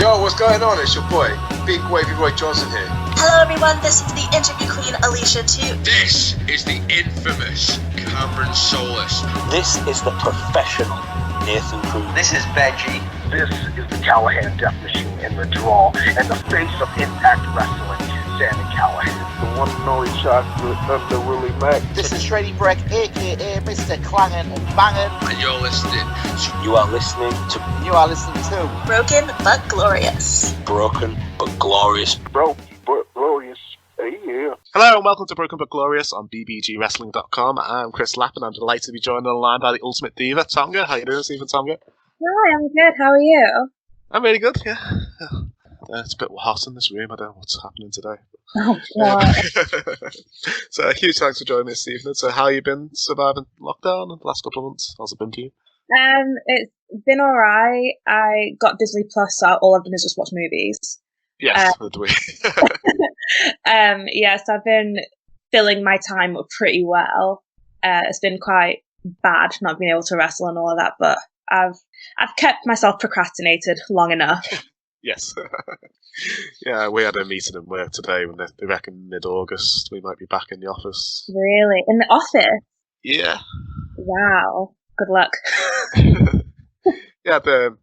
Yo, what's going on? It's your boy, Big Wavy Roy Johnson here. Hello everyone, this is the interview queen Alicia too. This is the infamous Cameron Solis. This is the professional Nathan Cruz. This is Benji. This is the Callahan Death Machine in the draw, and the face of Impact Wrestling, Sammy Callahan. The one and only chocolate Thunder Willie Mack. This is Shreddy Breck, aka Mr. Clangin' and Bangin'. And you're listening to... You are listening to Broken but Glorious. Broken but Glorious. Broke but glorious. Hey, yeah. Hello and welcome to Broken but Glorious on bbgwrestling.com. I'm Chris Lappin. I'm delighted to be joined on the line by the ultimate diva, Taonga. How you doing, Stephen Taonga? Hi, I'm good. How are you? I'm really good, yeah. It's a bit hot in this room. I don't know what's happening today. Oh, God. So, huge thanks for joining us this evening. So, how you been surviving lockdown in the last couple of months? How's it been for you? It's been alright. I got Disney Plus, so all I've done is just watch movies. Yes, did we? Yes, I've been filling my time up pretty well. It's been quite bad not being able to wrestle and all of that, but I've kept myself procrastinated long enough. Yes. Yeah, we had a meeting in work today when they reckon mid-August we might be back in the office. Really? In the office? Yeah. Wow. Good luck. Yeah, they're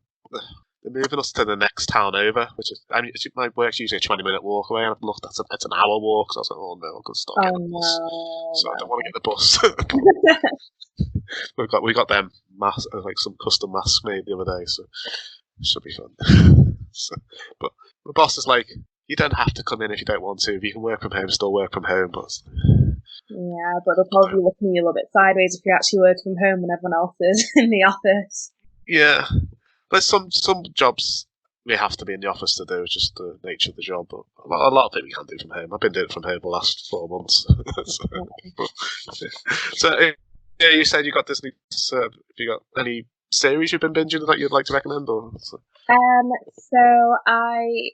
moving us to the next town over, which is, I mean, my work's usually a 20-minute walk away, and I've looked, it's an hour walk, so I was like, oh no, I'm going to stop getting the bus. So I don't want to get the bus. we got them like some custom masks made the other day, so it should be fun. But the boss is like, you don't have to come in if you don't want to. If you can work from home, still work from home. But yeah, but they'll probably look at you a little bit sideways if you're actually working from home when everyone else is in the office. Yeah, there's some jobs we have to be in the office to do. It's just the nature of the job. But a lot of it we can't do from home. I've been doing it from home the last 4 months. So yeah, you said you got Disney. Have you got any series you've been binging that you'd like to recommend? Or so at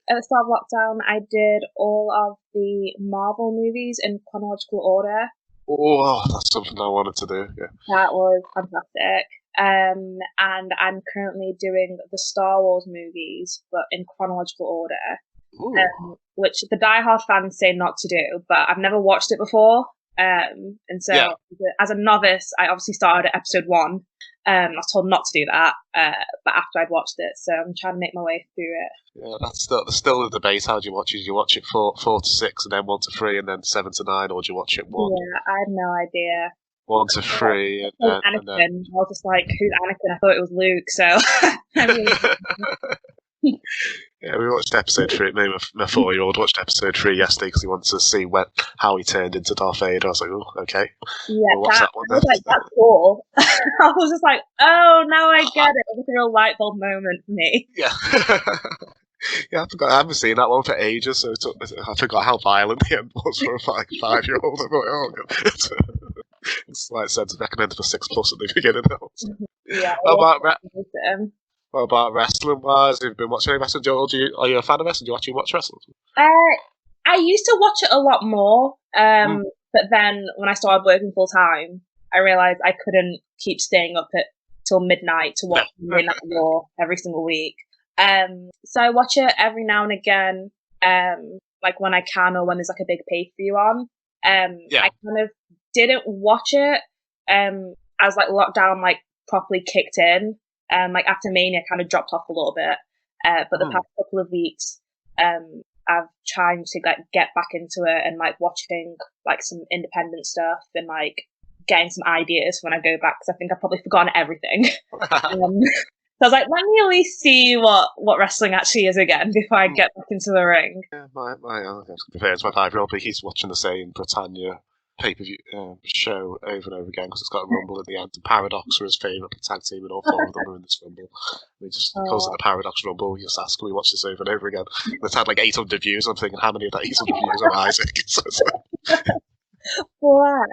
the start of lockdown, I did all of the Marvel movies in chronological order. Oh, that's something I wanted to do. Yeah, that was fantastic. And I'm currently doing the Star Wars movies, but in chronological order, which the diehard fans say not to do, but I've never watched it before. And so, yeah. As a novice, I obviously started at episode 1. I was told not to do that, but after I'd watched it, so I'm trying to make my way through it. Yeah, there's still the debate. How do you watch it? Do you watch it 4 to 6, and then 1 to 3, and then 7 to 9, or do you watch it 1? Yeah, I had no idea. 1 to 3, and then Anakin. I was just like, who's Anakin? I thought it was Luke. So, I mean. Yeah, we watched episode 3. My 4-year-old watched episode 3 yesterday because he wanted to see how he turned into Darth Vader. I was like, oh, okay. Yeah, we'll watch that one then. I was like, that's cool. I was just like, oh, now I get it. It was a real light bulb moment for me. Yeah. Yeah, I haven't seen that one for ages, so I forgot how violent the end was for a 5-year-old. I'm like, oh, God. It's like I said, it's recommended for 6+ at the beginning. Yeah. What about wrestling wise? Have you been watching any wrestling? Are you a fan of wrestling? Do you actually watch wrestling? I used to watch it a lot more, but then when I started working full time, I realised I couldn't keep staying up till midnight to watch Midnight Raw every single week. So I watch it every now and again, like when I can or when there's like a big pay-per-view on. I kind of didn't watch it as like lockdown like properly kicked in. Like after Mania, I kind of dropped off a little bit, but the past couple of weeks, I've tried to like get back into it and like watching like some independent stuff and like getting some ideas when I go back because I think I've probably forgotten everything. So I was like, let me at least see what wrestling actually is again before I get back into the ring. Yeah, my 5-year-old, but he's watching the same Britannia pay-per-view show over and over again because it's got a rumble at the end. And Paradox are his favourite tag team, and all 4 of them are in this rumble. We just because of the Paradox rumble, we just ask, can we watch this over and over again? And it's had like 800 views. I'm thinking, how many of that 800 views are Isaac? Wow,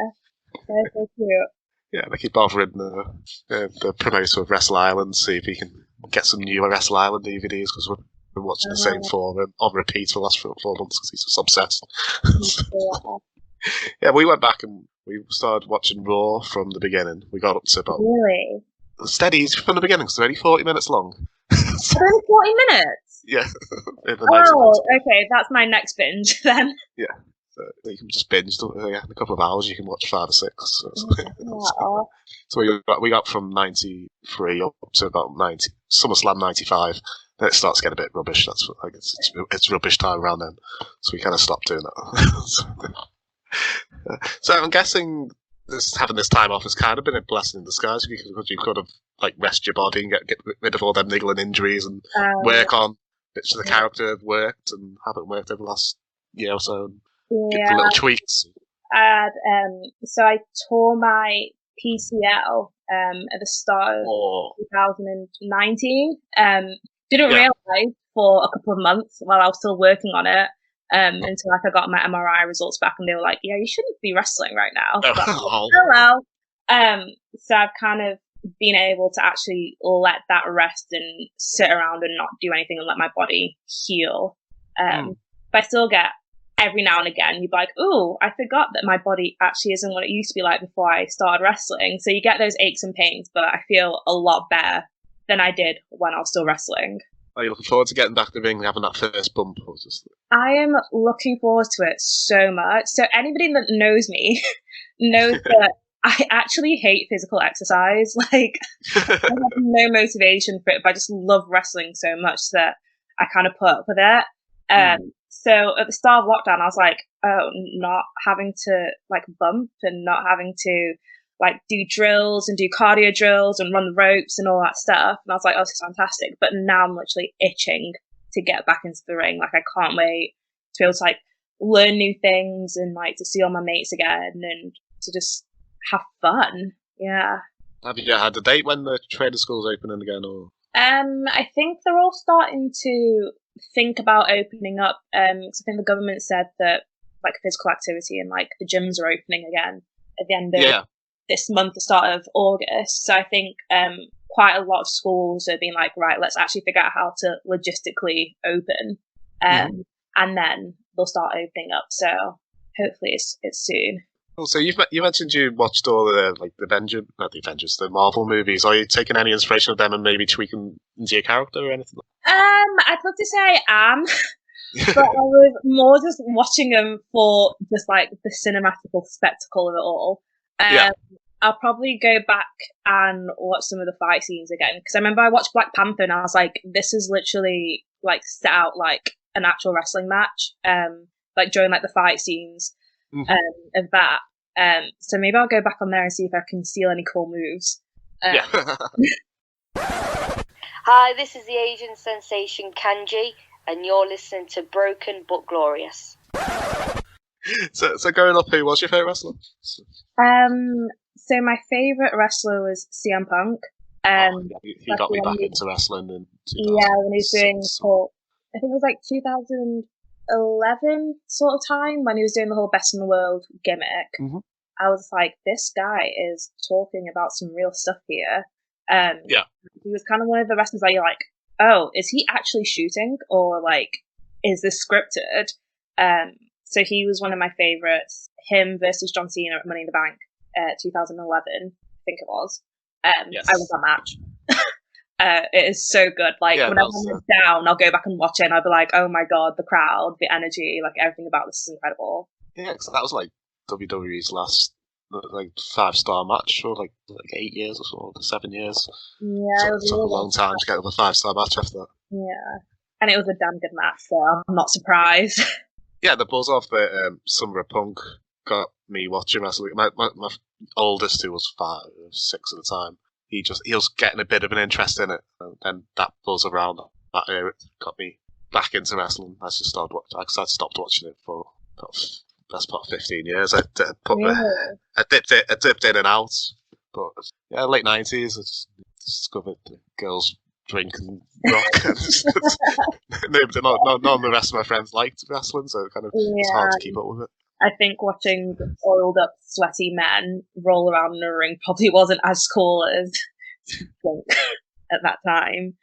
that's so cute. Yeah, they keep bothering the promoter of Wrestle Island, see if he can get some new Wrestle Island DVDs because we've been watching the same 4 on repeat for the last 4 months because he's just obsessed. Yeah, we went back and we started watching Raw from the beginning. We got up to about really steady from the beginning, so only 40 minutes long. Only 40 minutes? Yeah. Oh, okay, that's my next binge then. Yeah. So you can just binge in a couple of hours. You can watch 5 or 6. So we got from 93 up to about 90, SummerSlam 95. Then it starts getting a bit rubbish. That's what, it's rubbish time around then. So we kind of stopped doing that. So I'm guessing having this time off has kind of been a blessing in disguise because you could have rest your body and get rid of all them niggling injuries and work on bits of the character have worked and haven't worked over the last year or so. Get the little tweaks. So I tore my PCL at the start of 2019. Didn't realise for a couple of months while I was still working on it until I got my MRI results back, and they were like, "Yeah, you shouldn't be wrestling right now." But, oh well. So I've kind of been able to actually let that rest and sit around and not do anything and let my body heal. But I still get every now and again, you'd be like, "Oh, I forgot that my body actually isn't what it used to be like before I started wrestling." So you get those aches and pains, but I feel a lot better than I did when I was still wrestling. Are you looking forward to getting back to the ring and having that first bump? I am looking forward to it so much. So anybody that knows me knows that I actually hate physical exercise. I have no motivation for it, but I just love wrestling so much that I kind of put up with it. So at the start of lockdown, I was like, oh, not having to bump and not having to do drills and do cardio drills and run the ropes and all that stuff. And I was like, oh, this is fantastic. But now I'm literally itching to get back into the ring. I can't wait to be able to learn new things and to see all my mates again and to just have fun. Yeah. Have you had a date when the trader school's opening again? Or I think they're all starting to think about opening up. Because I think the government said that physical activity and the gyms are opening again at the end of this month, the start of August. So I think quite a lot of schools are being like, right, let's actually figure out how to logistically open, and then they'll start opening up. So hopefully it's soon. Also, you mentioned you watched all the Marvel movies. Are you taking any inspiration of them and maybe tweaking into your character or anything? I'd love to say I am, but I was more just watching them for just the cinematical spectacle of it all. I'll probably go back and watch some of the fight scenes again, because I remember I watched Black Panther and I was like, this is literally set out like an actual wrestling match, during the fight scenes of that. So maybe I'll go back on there and see if I can steal any cool moves. Hi, this is the Asian sensation Kanji, and you're listening to Broken But Glorious. So growing up, who was your favourite wrestler? So my favourite wrestler was CM Punk. He got me back into wrestling in 2006. Yeah, when he was doing I think it was 2011 sort of time, when he was doing the whole Best in the World gimmick. I was like, this guy is talking about some real stuff here. He was kind of one of the wrestlers that you're like, oh, is he actually shooting, or is this scripted? So he was one of my favorites. Him versus John Cena at Money in the Bank, 2011, I think it was. Yes. I was that match. It is so good. Whenever I'm down, I'll go back and watch it, and I'll be like, oh my god, the crowd, the energy, everything about this is incredible. Yeah, because that was WWE's last 5-star match for 8 years or so, 7 years. Yeah, it took a long time to get a 5-star match after that. Yeah, and it was a damn good match, so I'm not surprised. Yeah, the buzz off the Summer of Punk got me watching wrestling. My oldest, who was 5 or 6 at the time, he was getting a bit of an interest in it, and then that buzz around that era got me back into wrestling. I just started watching. I stopped watching it for best part of 15 years. I dipped in and out, but yeah, late 90s, I discovered the girls drink and rock. None of the rest of my friends liked wrestling, so it's hard to keep up with it. I think watching oiled up, sweaty men roll around in a ring probably wasn't as cool as punk at that time.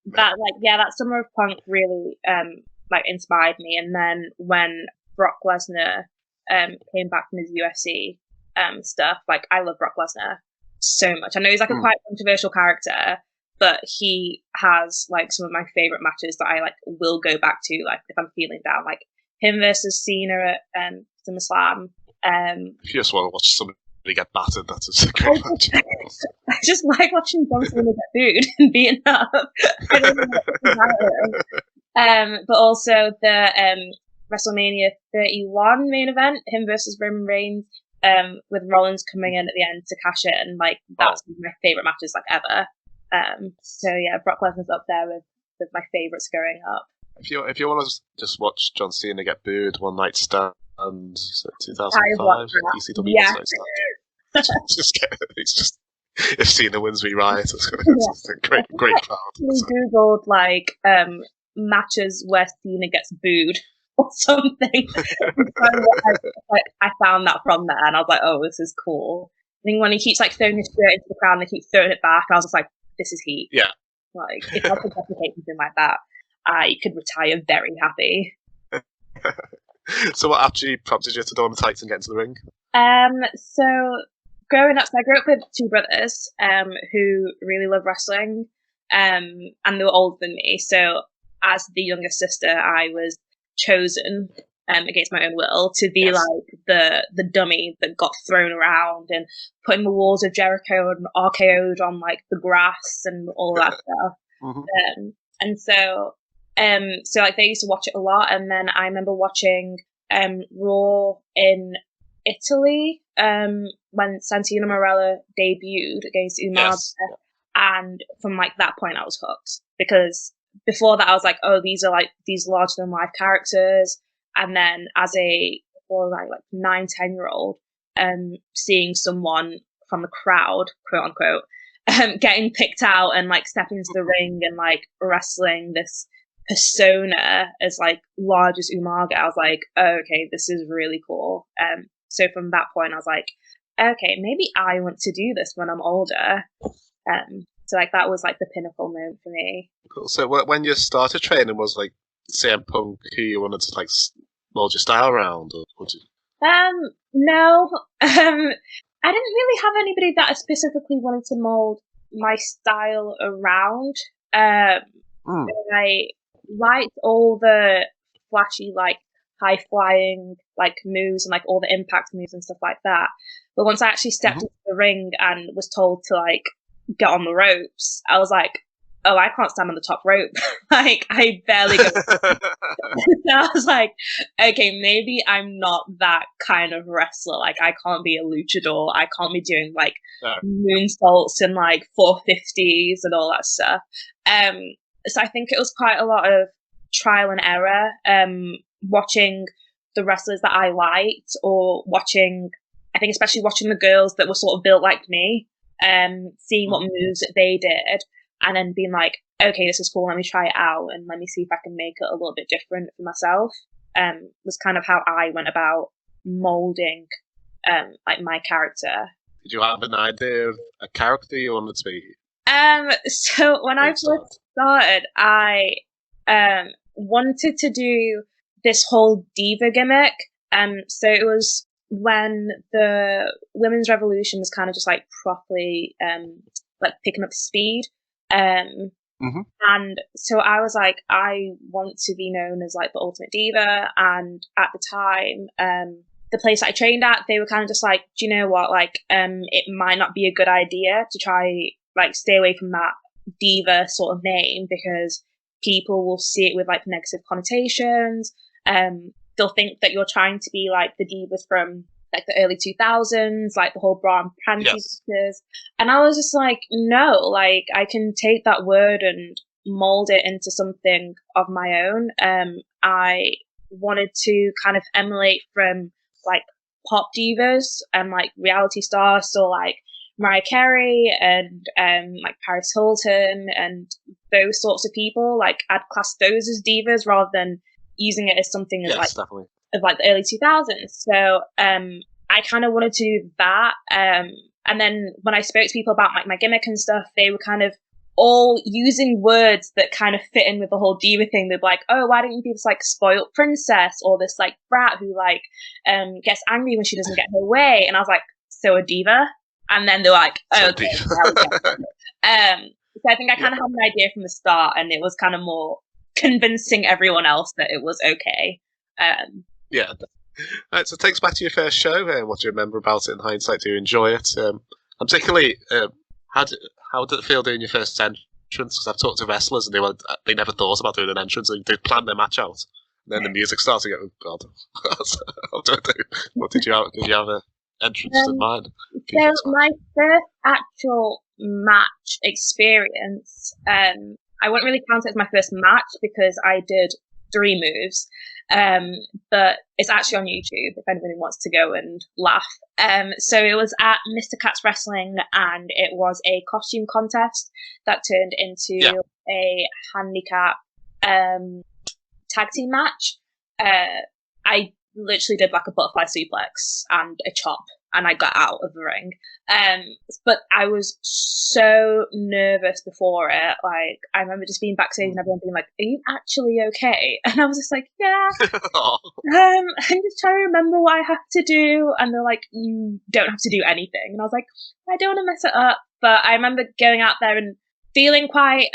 But that Summer of Punk really inspired me. And then when Brock Lesnar came back from his UFC stuff, I love Brock Lesnar so much. I know he's a quite controversial character, but he has like some of my favorite matches that I like will go back to, like if I'm feeling down, like him versus Cena at SummerSlam. If you just want to watch somebody get battered, that's a great match. I just like watching John Cena get booed and beaten up. I don't know what about it. But also the WrestleMania 31 main event, him versus Roman Reigns, with Rollins coming in at the end to cash in. Like, that's one of my favourite matches like ever. So yeah, Brock Lesnar's up there with my favourites growing up. If you want to just watch John Cena get booed, One Night Stand, 2005 ECW yeah. One Night Stand. It's just if Cena wins, we riot. It's a great crowd. We googled like matches where Cena gets booed or something. I found that from there, and I was like, oh, this is cool. I think when he keeps like throwing his shirt into the crowd and they keep throwing it back, I was just like, this is heat. Yeah. Like, if I could replicate something like that, I could retire very happy. So what actually prompted you to don the tights and get into the ring? So growing up, I grew up with two brothers who really love wrestling, and they were older than me. So as the younger sister, I was chosen against my own will to be like the dummy that got thrown around and put in the walls of Jericho and RKO'd on like the grass and all that stuff. Mm-hmm. And so like they used to watch it a lot, and then I remember watching Raw in Italy when Santino Marella debuted against Umaga, and from like that point I was hooked, because before that I was like, oh, these are like these larger than life characters, and then as a 9-10-year-old seeing someone from the crowd, quote unquote, getting picked out and like stepping into the ring and like wrestling this persona as like large as Umaga, I was like, oh, okay, this is really cool. So from that point I was like, okay, maybe I want to do this when I'm older. So like that was like the pinnacle moment for me. Cool. So when you started training, was like CM Punk who you wanted to like mold your style around, or would you? No. I didn't really have anybody that I specifically wanted to mold my style around. I liked all the flashy, like high flying, like moves and like all the impact moves and stuff like that. But once I actually stepped into the ring and was told to like get on the ropes, I was like, oh, I can't stand on the top rope. Like, I barely go. So I was like, okay, maybe I'm not that kind of wrestler. Like, I can't be a luchador. I can't be doing like moonsaults and like 450s and all that stuff. So I think it was quite a lot of trial and error, watching the wrestlers that I liked, or I think especially watching the girls that were sort of built like me, seeing what moves that they did, and then being like, okay, this is cool, let me try it out and let me see if I can make it a little bit different for myself. Was kind of how I went about molding like my character. Did you have an idea of a character you wanted to be? So when I first started, I wanted to do this whole diva gimmick. So it was when the women's revolution was kind of just like properly like picking up speed. And so I was like, I want to be known as like the ultimate diva. And at the time, the place I trained at, they were kind of just like, do you know what, like it might not be a good idea to try like stay away from that diva sort of name, because people will see it with like negative connotations. They'll think that you're trying to be like the divas from like the early 2000s, like the whole bra and panties. And I was just like, no, like I can take that word and mold it into something of my own. I wanted to kind of emulate from like pop divas and like reality stars, so like Mariah Carey and like Paris Hilton and those sorts of people. Like I'd class those as divas rather than using it as something as definitely. Of like the early 2000s. So I kind of wanted to do that. And then when I spoke to people about like my gimmick and stuff, they were kind of all using words that kind of fit in with the whole diva thing. They'd be like, oh, why don't you be this like spoiled princess, or this like brat who like gets angry when she doesn't get her way? And I was like, so a diva? And then they're like, oh, okay. So I think I kind of had an idea from the start, and it was kind of more convincing everyone else that it was okay. Yeah. Right, so it takes back to your first show. What do you remember about it in hindsight? Do you enjoy it? And particularly, how did it feel doing your first entrance? Because I've talked to wrestlers and they never thought about doing an entrance. They planned their match out, and then the music started. To go, oh God, what do I do? What did you have an entrance in mind? So my first actual match experience, I wouldn't really count it as my first match because I did 3 moves. But it's actually on YouTube if anybody wants to go and laugh. So it was at Mr. Cat's Wrestling, and it was a costume contest that turned into a handicap tag team match. I literally did like a butterfly suplex and a chop, and I got out of the ring. But I was so nervous before it. Like, I remember just being backstage and everyone being like, "Are you actually okay?" And I was just like, "Yeah." I'm just trying to remember what I have to do. And they're like, "You don't have to do anything." And I was like, "I don't want to mess it up." But I remember going out there and feeling quite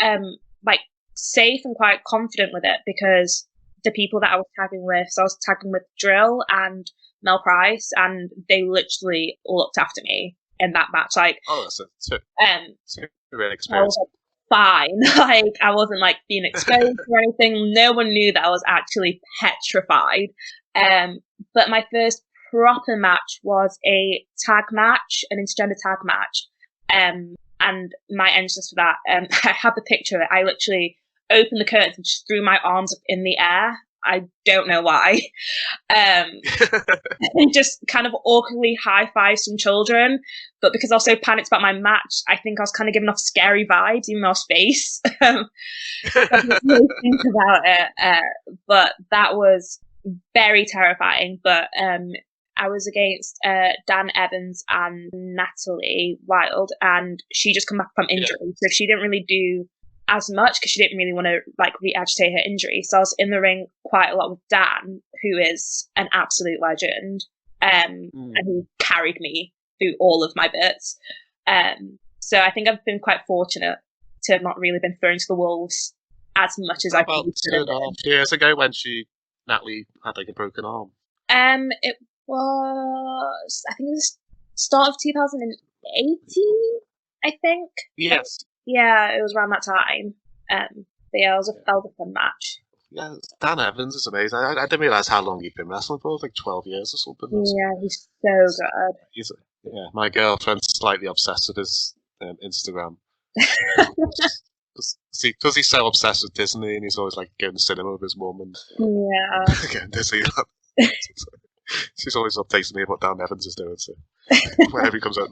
like safe and quite confident with it, because the people that I was tagging with, so I was tagging with Drill and Mel Price, and they literally looked after me in that match. Like, that's a real experience. I was like, fine. Like, I wasn't like being exposed or anything. No one knew that I was actually petrified. But my first proper match was a tag match, an intergender tag match. And my entrance for that, I have the picture of it. I literally opened the curtains and just threw my arms up in the air. I don't know why. And just kind of awkwardly high-fived some children. But because I was so panicked about my match, I think I was kind of giving off scary vibes, even though I was face. I didn't really think about it. But that was very terrifying. But I was against Dan Evans and Natalie Wild, and she just come back from injury. So she didn't really do as much because she didn't really want to like re-agitate her injury. So I was in the ring quite a lot with Dan, who is an absolute legend, and he carried me through all of my bits. So I think I've been quite fortunate to have not really been thrown to the wolves as much as I could. About 2.5 years ago, when Natalie had like a broken arm. It was, I think it was start of 2018. I think. Yes. Yeah, it was around that time. But yeah, it was a fun match. Yeah, Dan Evans is amazing. I didn't realise how long he'd been wrestling for, like 12 years or something. Yeah, he's so good. My girlfriend's slightly obsessed with his Instagram. Because he's so obsessed with Disney, and he's always like going to cinema with his mum and going to Disneyland. She's always updating me about Dan Evans is doing, so whenever he comes out,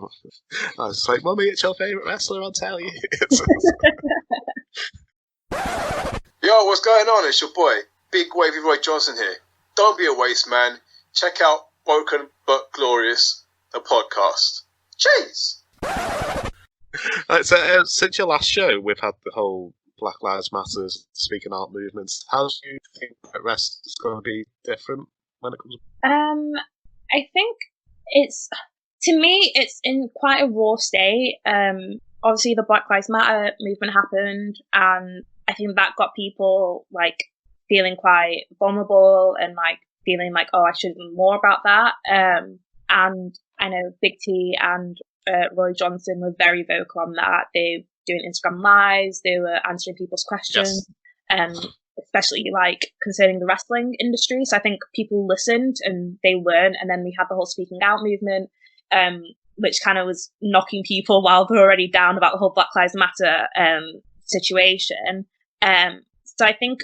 I was like, "Mummy, it's your favourite wrestler, I'll tell you." Yo, what's going on? It's your boy, Big Wavy Roy Johnson here. Don't be a waste man. Check out Broken But Glorious, the podcast. Cheers! So, since your last show, we've had the whole Black Lives Matter, Speaking Out movements. How do you think the rest is going to be different when it comes? I think to me, it's in quite a raw state. Obviously, the Black Lives Matter movement happened, and I think that got people like feeling quite vulnerable and like feeling like, oh, I should have done more about that. And I know Big T and Roy Johnson were very vocal on that. They were doing Instagram lives, they were answering people's questions, especially like concerning the wrestling industry. So I think people listened and they learned, and then we had the whole Speaking Out movement, which kind of was knocking people while they're already down about the whole Black Lives Matter situation. So I think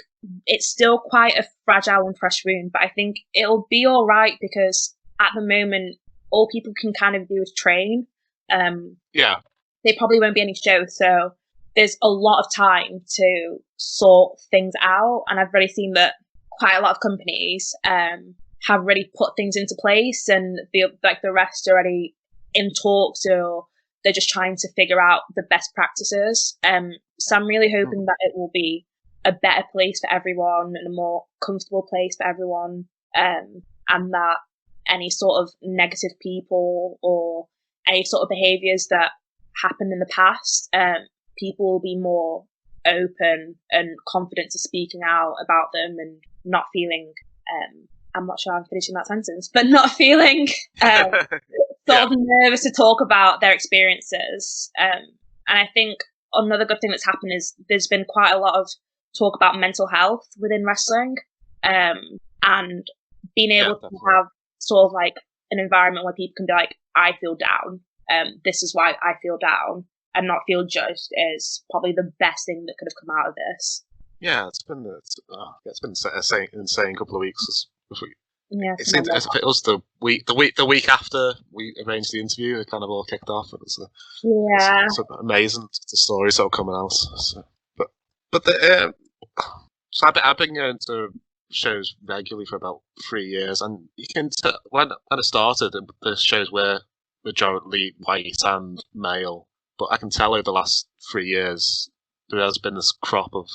it's still quite a fragile and fresh wound, but I think it'll be all right because at the moment, all people can kind of do is train. They probably won't be any shows, so there's a lot of time to sort things out. And I've already seen that quite a lot of companies have already put things into place, and the rest are already in talks, or they're just trying to figure out the best practices. So I'm really hoping that it will be a better place for everyone and a more comfortable place for everyone, and that any sort of negative people or any sort of behaviours that happened in the past people will be more open and confident to speaking out about them and not feeling, I'm not sure I'm finishing that sentence, but not feeling sort of nervous to talk about their experiences. And I think another good thing that's happened is there's been quite a lot of talk about mental health within wrestling, and being able to have sort of like an environment where people can be like, I feel down, this is why I feel down, and not feel judged is probably the best thing that could have come out of this. Yeah, it's been an insane couple of weeks. It seemed as if it was the week after we arranged the interview, it kind of all kicked off. It was it's amazing, the stories that are coming out. So, so I've been going to shows regularly for about 3 years, and you can when it started, the shows were majority white and male. But I can tell over the last 3 years there has been this crop of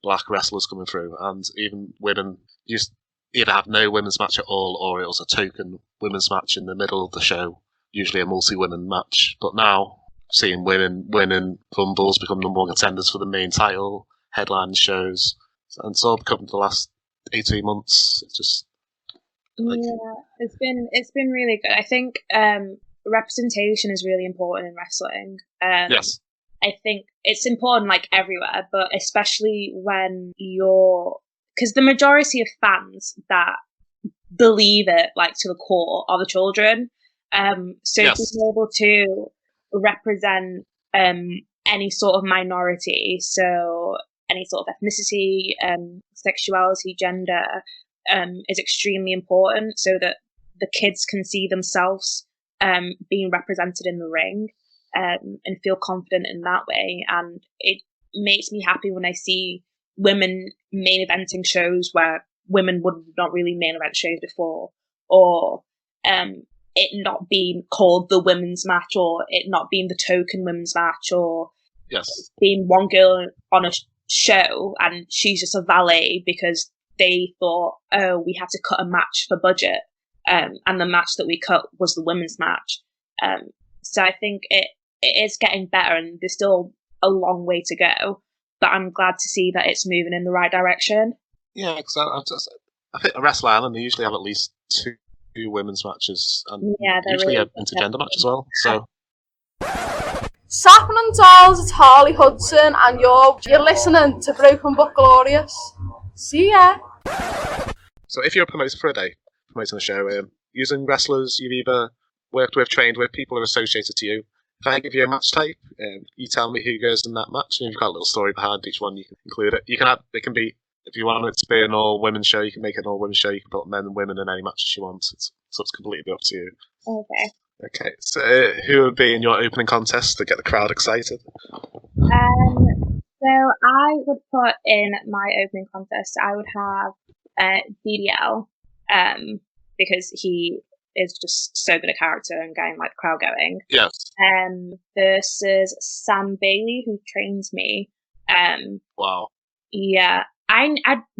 black wrestlers coming through, and even women used either have no women's match at all, or it was a token women's match in the middle of the show, usually a multi-women match. But now, seeing women winning Rumbles, become number one contenders for the main title, headline shows, and it's all become the last 18 months. It's just it's been really good. I think representation is really important in wrestling. Yes. I think it's important like everywhere, but especially when because the majority of fans that believe it like to the core are the children. So being able to represent any sort of minority, so any sort of ethnicity, sexuality, gender, is extremely important, so that the kids can see themselves being represented in the ring, and feel confident in that way. And it makes me happy when I see women main eventing shows where women would not really main event shows before, or it not being called the women's match, or it not being the token women's match, or being one girl on a show and she's just a valet because they thought, oh, we have to cut a match for budget, and the match that we cut was the women's match. So I think it is getting better, and there's still a long way to go, but I'm glad to see that it's moving in the right direction. Yeah, because I think at Wrestle Island they usually have at least two women's matches, and usually an intergender match as well. So. Sapping and Dolls, it's Harley Hudson, and you're listening to Broken But Glorious. See ya! So if you're a promoter for a day, promoting a show, using wrestlers you've either worked with, trained with, people who are associated to you, if I give you a match type, you tell me who goes in that match, and if you've got a little story behind each one, you can include it. It can be, if you want it to be an all-women's show, you can make it an all-women's show, you can put men and women in any matches you want, so it's completely up to you. Okay, so who would be in your opening contest to get the crowd excited? So I would put in my opening contest, I would have DDL, because he is just so good a character and getting like the crowd going. Yes. Versus Sam Bailey, who trains me. Wow. Yeah. I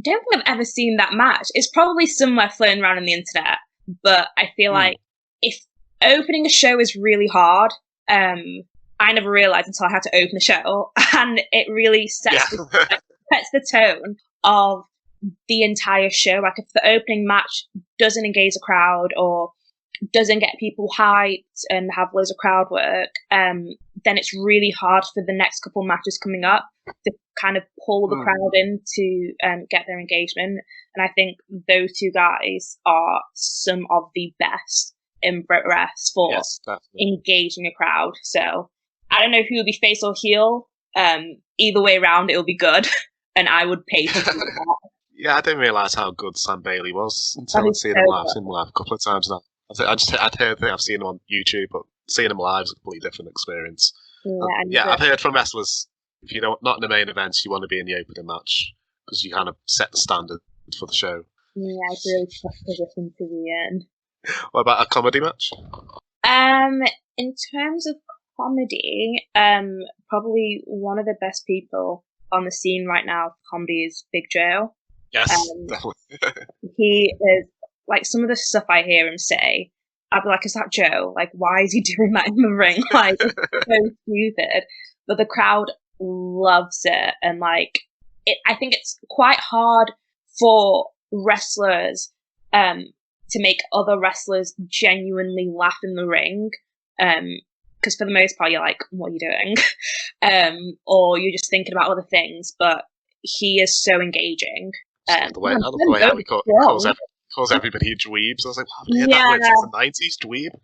don't think I've ever seen that match. It's probably somewhere floating around on the internet, but I feel like if opening a show is really hard, I never realised until I had to open a show, and it really sets the tone of the entire show. Like if the opening match doesn't engage the crowd or doesn't get people hyped and have loads of crowd work, then it's really hard for the next couple matches coming up to kind of pull the crowd in to get their engagement. And I think those two guys are some of the best in Britwres for engaging a crowd. So I don't know who will be face or heel. Either way around, it will be good, and I would pay to do that. Yeah, I didn't realise how good Sam Bailey was until I'd seen him live. I've seen him live a couple of times now. I'd heard that I've seen him on YouTube, but seeing him live is a completely different experience. I've heard from wrestlers, if you're not in the main events, you want to be in the opening match because you kind of set the standard for the show. Yeah, it's really tough position to be in. What about a comedy match? In terms of comedy, probably one of the best people on the scene right now for comedy is Big Joe. Yes, definitely. He is, like, some of the stuff I hear him say, I'd be like, is that Joe? Like, why is he doing that in the ring? Like, it's so stupid. But the crowd loves it, and like I think it's quite hard for wrestlers to make other wrestlers genuinely laugh in the ring, because for the most part you're like, what are you doing? Or you're just thinking about other things, but he is so engaging. I love the way how he calls everybody dweebs. I was like, wow, I've heard that word since the 90s, dweeb.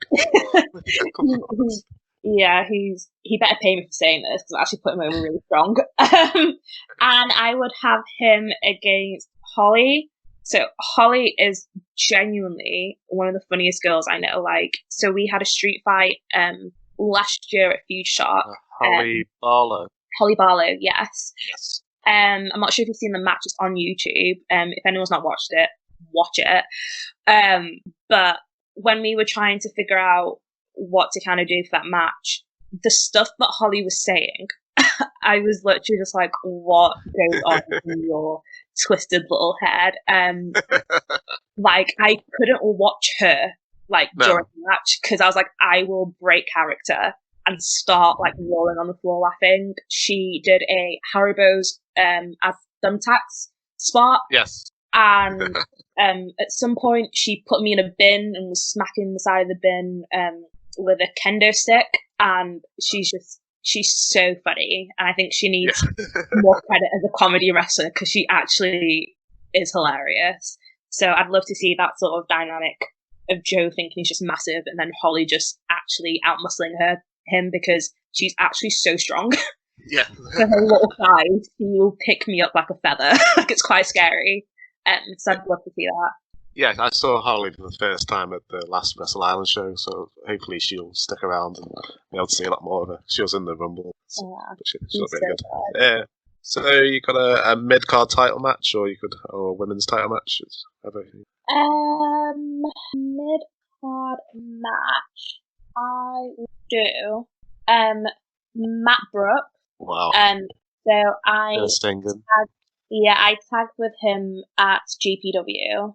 He better pay me for saying this, because I actually put him over really strong. And I would have him against Holly. So Holly is genuinely one of the funniest girls I know. Like, so we had a street fight last year at Food Shark. Holly Barlow. Holly Barlow, yes. Yes. I'm not sure if you've seen the match. It's on YouTube. If anyone's not watched it, watch it. But when we were trying to figure out what to kind of do for that match, the stuff that Holly was saying, I was literally just like, what goes on in your twisted little head? Like, I couldn't watch her during the match, because I was like, I will break character and start like rolling on the floor laughing. She did a Haribo's as thumbtacks spot. Yes. And at some point she put me in a bin and was smacking the side of the bin with a kendo stick, and she's so funny, and I think she needs more credit as a comedy wrestler, because she actually is hilarious. So I'd love to see that sort of dynamic of Joe thinking he's just massive, and then Holly just actually outmuscling him, because she's actually so strong. Yeah. For her little size, she will pick me up like a feather. Like, it's quite scary. So I'd love to see that. Yeah, I saw Holly for the first time at the last Wrestle Island show, so hopefully she'll stick around and be able to see a lot more of her. She was in the Rumble, but she looked really good. Yeah. So you got a mid-card title match, or a women's title match? Mid-card match, I would do Matt Brooks. Wow. So I tagged with him at GPW.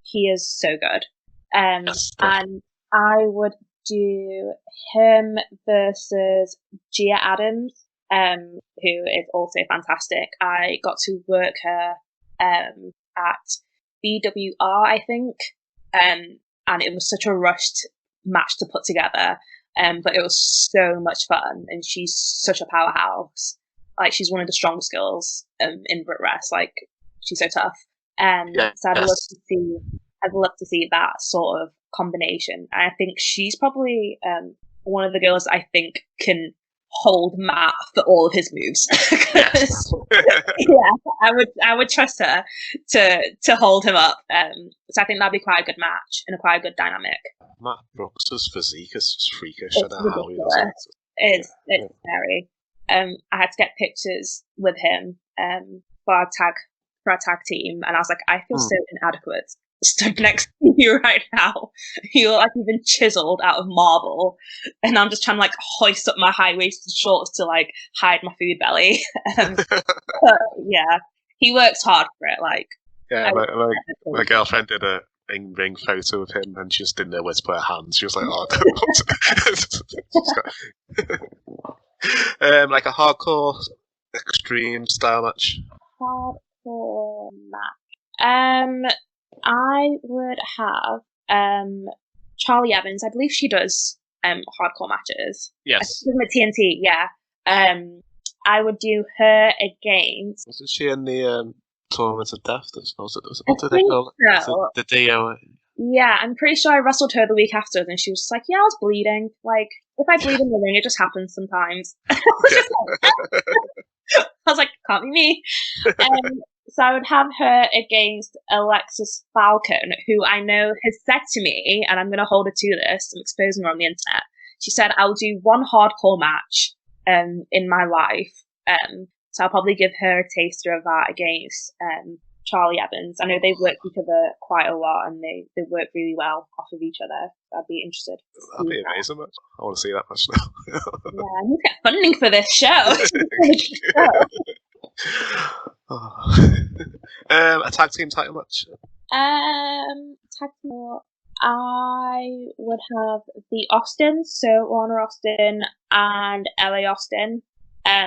He is so good. Yes, and I would do him versus Gia Adams, who is also fantastic. I got to work her at BWR, I think, and it was such a rushed match to put together, but it was so much fun, and she's such a powerhouse. Like, she's one of the strongest girls in Britwres. Like, she's so tough. So I'd love to see that sort of combination. And I think she's probably one of the girls I think can hold Matt for all of his moves. I would trust her to hold him up. So I think that'd be quite a good match and quite a good dynamic. Matt Brooks' physique is just freakish. It's ridiculous. It's scary. I had to get pictures with him for our tag team, and I was like, I feel so inadequate stood next to you right now. You look like you've been chiseled out of marble, and I'm just trying to like hoist up my high-waisted shorts to like hide my food belly. But yeah, he works hard for it. Like, yeah, my girlfriend did a in-ring photo of him, and she just didn't know where to put her hands. She was like, "Oh." Like a hardcore extreme style match. Hardcore match. I would have Charlie Evans. I believe she does hardcore matches. Yes. She's with TNT. Yeah. I would do her against. Wasn't she in the Tournament of Death? What did they call it? The Dio. Yeah, I'm pretty sure I wrestled her the week after, and she was just like, "Yeah, I was bleeding. Like, if I bleed in the ring, it just happens sometimes." I was like, "Can't be me." So I would have her against Alexis Falcon, who I know has said to me, and I'm going to hold her to this, I'm exposing her on the internet. She said, I'll do one hardcore match in my life. So I'll probably give her a taster of that against Charlie Evans. I know they've worked each other quite a lot, and they work really well off of each other. So I'd be interested. That'd be amazing. I want to see that match now. Yeah, I need to get funding for this show. A tag team title match. Tag team. I would have the Austins, so Lana Austin and LA Austin.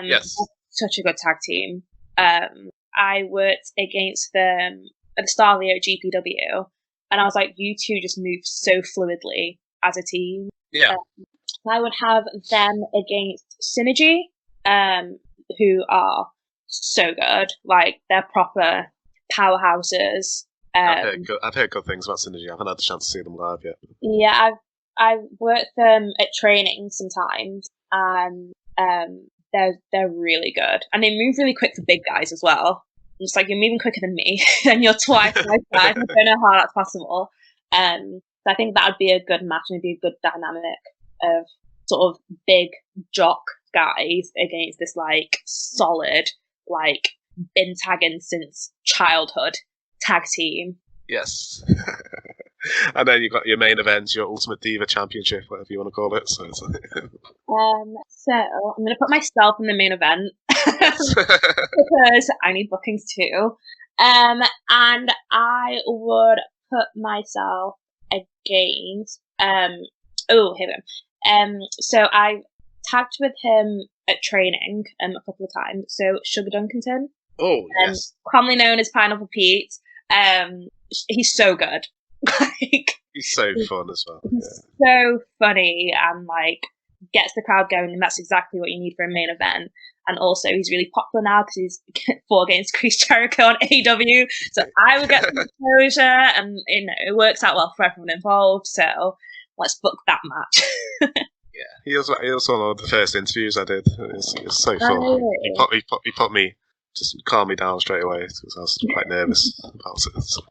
Yes. Such a good tag team. I worked against them at the start of the year at GPW, and I was like, you two just move so fluidly as a team. Yeah. I would have them against Synergy, who are so good. Like, they're proper powerhouses. I've heard good things about Synergy. I haven't had the chance to see them live yet. Yeah, I've worked them at training sometimes, and they're really good, and they move really quick for big guys as well. It's like, you're moving quicker than me, and you're twice my size. I don't know how that's possible. So I think that would be a good match, and it'd be a good dynamic of sort of big jock guys against this like solid, like been tagging since childhood tag team. Yes. And then you've got your main event, your Ultimate Diva Championship, whatever you want to call it. So I'm going to put myself in the main event because I need bookings too. And I would put myself against here we go. So I tagged with him at training a couple of times. So Sugar Duncanton. Oh, yes. Commonly known as Pineapple Pete. He's so good. Like, he's so fun as well. He's so funny and like gets the crowd going, and that's exactly what you need for a main event. And also, he's really popular now because he's fought against Chris Jericho on AEW. So I would get some exposure, and it works out well for everyone involved. So let's book that match. Yeah, he was one of the first interviews I did. It was so fun. Really? He put me, just calmed me down straight away because I was quite nervous about it. So,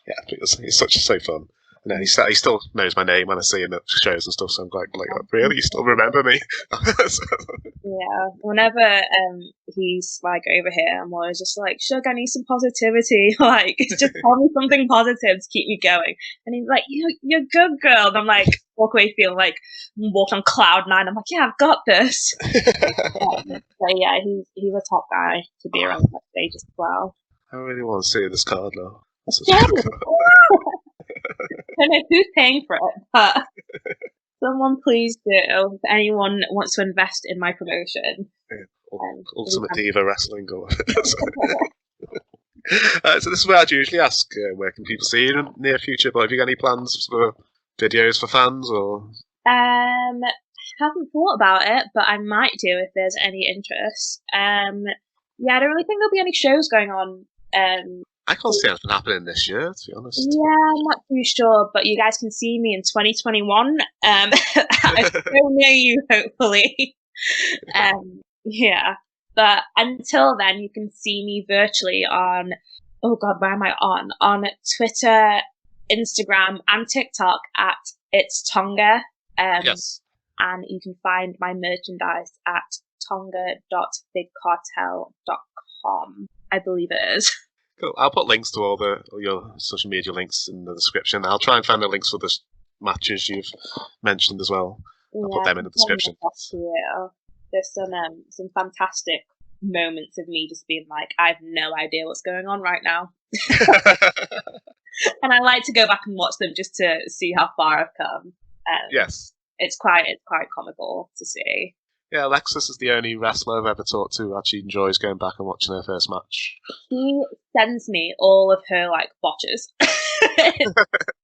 yeah, it's so fun. And then he still knows my name when I see him at shows and stuff. So I'm like, really, you still remember me? Yeah. Whenever he's like over here, I'm always just like, Shug, I need some positivity. Like, just tell me something positive to keep me going. And he's like, you're good, girl. And I'm like, walk away feeling like walked on cloud nine. I'm like, yeah, I've got this. So yeah, he's a top guy to be around that stage as well. I really want to see this card now. I don't know who's paying for it, but someone please do. If anyone wants to invest in my promotion. Ultimate Diva Wrestling. So this is where I'd usually ask, where can people see you in the near future? But have you got any plans for videos for fans? Or haven't thought about it, but I might do if there's any interest. Yeah, I don't really think there'll be any shows going on. I can't see anything happening this year, to be honest. Yeah, I'm not too sure, but you guys can see me in 2021. I still know you, hopefully. Yeah, but until then, you can see me virtually on, oh god, where am I on? On Twitter, Instagram, and TikTok at It's Taonga. Yes. And you can find my merchandise at tonga.bigcartel.com. I believe it is. Cool. I'll put links to all your social media links in the description. I'll try and find the links for the matches you've mentioned as well. I'll put them in the description. Yeah. There's some fantastic moments of me just being like, I have no idea what's going on right now. And I like to go back and watch them just to see how far I've come. Yes. It's quite comical to see. Yeah, Alexis is the only wrestler I've ever talked to who actually enjoys going back and watching her first match. She sends me all of her like botches. It's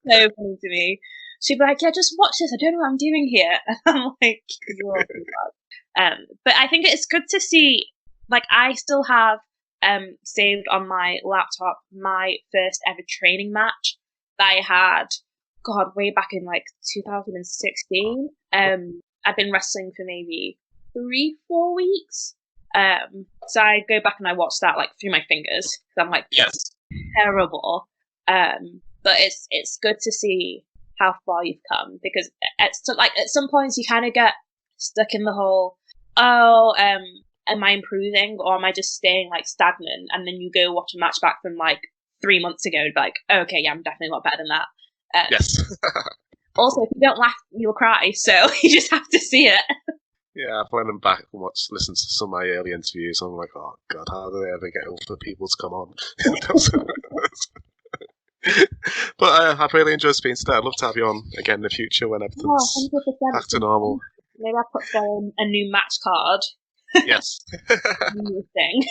so funny to me. She'd be like, yeah, just watch this. I don't know what I'm doing here. And I'm like, you're too bad. But I think it's good to see, like, I still have saved on my laptop my first ever training match that I had, God, way back in like 2016. I've been wrestling for maybe 3-4 weeks. So I go back and I watch that like through my fingers because I'm like, yes, terrible. But it's good to see how far you've come, because at some points you kind of get stuck in the whole, am I improving or am I just staying like stagnant? And then you go watch a match back from like 3 months ago and be like, oh, okay, yeah, I'm definitely a lot better than that. Yes. Also, if you don't laugh, you'll cry, so you just have to see it. Yeah, I've went back and listened to some of my early interviews, and I'm like, oh god, how do they ever get other people to come on? But I've really enjoyed speaking today. I'd love to have you on again in the future when everything's back to normal. Maybe I'll put down a new match card. Yes. New thing.